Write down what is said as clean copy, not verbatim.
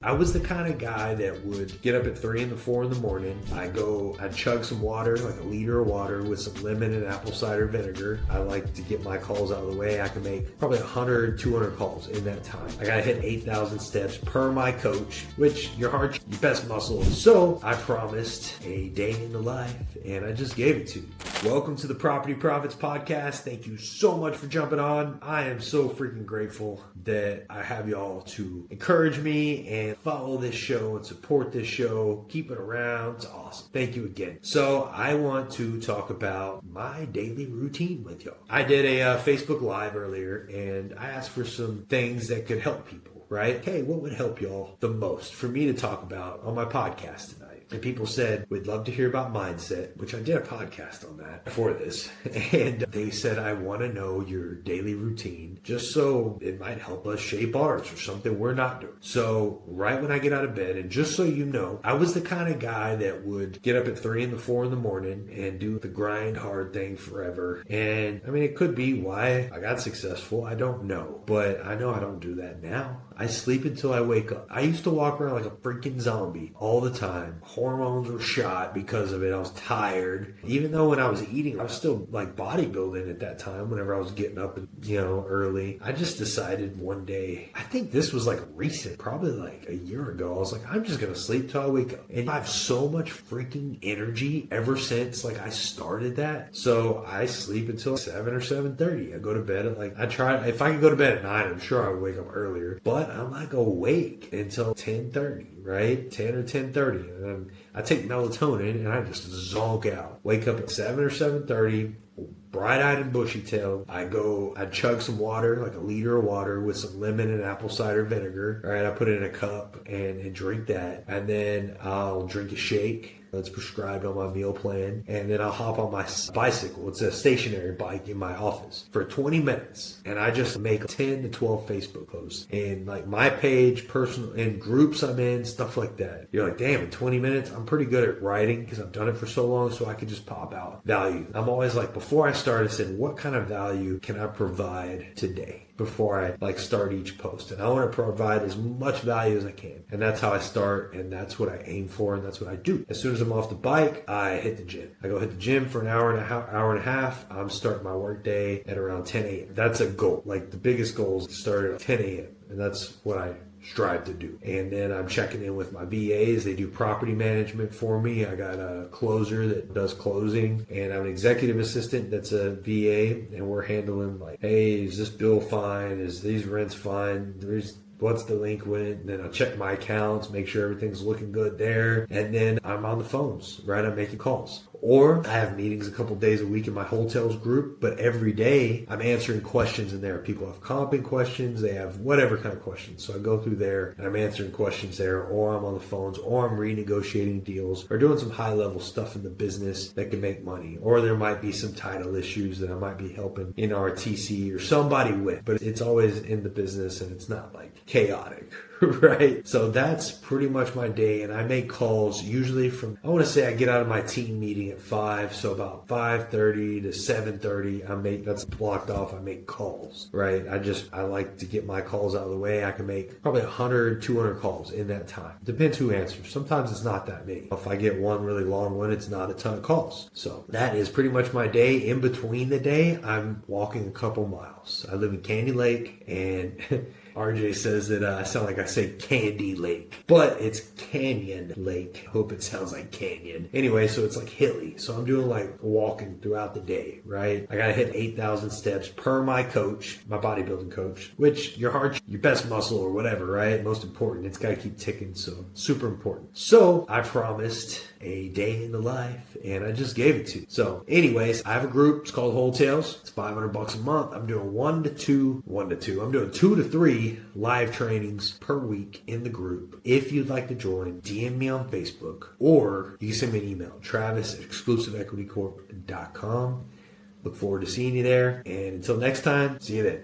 I was the kind of guy that would get up at 3 and 4 in the morning. I'd chug some water, like a liter of water with some lemon and apple cider vinegar. I like to get my calls out of the way. I can make probably 100, 200 calls in that time. I gotta hit 8,000 steps per my coach, which your heart's your best muscle. So I promised a day in the life and I just gave it to you. Welcome to the Property Profits Podcast. Thank you so much for jumping on. I am so freaking grateful that I have y'all to encourage me and follow this show and support this show. Keep it around. It's awesome. Thank you again. So I want to talk about my daily routine with y'all. I did a Facebook Live earlier and I asked for some things that could help people, right? Hey, what would help y'all the most for me to talk about on my podcast tonight? And people said, we'd love to hear about mindset, which I did a podcast on that before this. And they said, I want to know your daily routine just so it might help us shape ours or something we're not doing. So right when I get out of bed, and just so you know, I was the kind of guy that would get up at 3 and 4 in the morning and do the grind hard thing forever. And I mean, it could be why I got successful. I don't know, but I know I don't do that now. I sleep until I wake up. I used to walk around like a freaking zombie all the time. Hormones were shot because of it. I was tired. Even though when I was eating, I was still like bodybuilding at that time whenever I was getting up, early. I just decided one day, I think this was like recent, probably like a year ago. I was like, I'm just going to sleep till I wake up. And I have so much freaking energy ever since like I started that. So I sleep until 7 or 7:30. I go to bed at if I could go to bed at 9, I'm sure I would wake up earlier. But I'm like awake until 10:30, right? 10 or 10:30. And then I take melatonin and I just zonk out. Wake up at 7 or 7:30, bright-eyed and bushy-tailed. I chug some water, like a liter of water with some lemon and apple cider vinegar. All right, I put it in a cup and drink that. And then I'll drink a shake that's prescribed on my meal plan. And then I'll hop on my bicycle. It's a stationary bike in my office for 20 minutes. And I just make 10 to 12 Facebook posts. And like my page, personal, and groups I'm in, stuff like that. You're like, damn, in 20 minutes, I'm pretty good at writing because I've done it for so long, so I can just pop out value. I'm always like, before I start, I said, what kind of value can I provide today? Before I start each post. And I want to provide as much value as I can. And that's how I start, and that's what I aim for, and that's what I do. As soon as I'm off the bike, I hit the gym. I go hit the gym for an hour and a half. I'm starting my work day at around 10 a.m. That's a goal. Like the biggest goal is to start at 10 a.m. And that's what I strive to do. And then I'm checking in with my VAs. They do property management for me. I got a closer that does closing, and I'm an executive assistant that's a VA, and we're handling like, hey, is this bill fine? Is these rents fine? What's delinquent? And then I'll check my accounts, make sure everything's looking good there. And then I'm on the phones, right? I'm making calls. Or I have meetings a couple days a week in my hotels group, but every day I'm answering questions in there. People have comping questions, they have whatever kind of questions. So I go through there and I'm answering questions there, or I'm on the phones, or I'm renegotiating deals, or doing some high level stuff in the business that can make money. Or there might be some title issues that I might be helping in our TC or somebody with, but it's always in the business and it's not like chaotic. Right? So that's pretty much my day, and I make calls usually from, I want to say I get out of my team meeting at 5, so about 5:30 to 7:30, that's blocked off, I make calls, right? I like to get my calls out of the way. I can make probably 100, 200 calls in that time. Depends who answers. Sometimes it's not that many. If I get one really long one, it's not a ton of calls. So that is pretty much my day. In between the day, I'm walking a couple miles. I live in Candy Lake, and RJ says that I sound like I say Candy Lake, but it's Canyon Lake. Hope it sounds like Canyon. Anyway, so it's like hilly. So I'm doing like walking throughout the day, right? I gotta hit 8,000 steps per my coach, my bodybuilding coach, which your heart's your best muscle or whatever, right? Most important. It's gotta keep ticking. So super important. So I promised a day in the life and I just gave it to you. So anyways, I have a group. It's called Hotels. It's $500 a month. I'm doing 1 to 2. I'm doing 2 to 3 live trainings per week in the group. If you'd like to join, DM me on Facebook, or you can send me an email, travis@exclusiveequitycorp.com. Look forward to seeing you there. And until next time, see you then.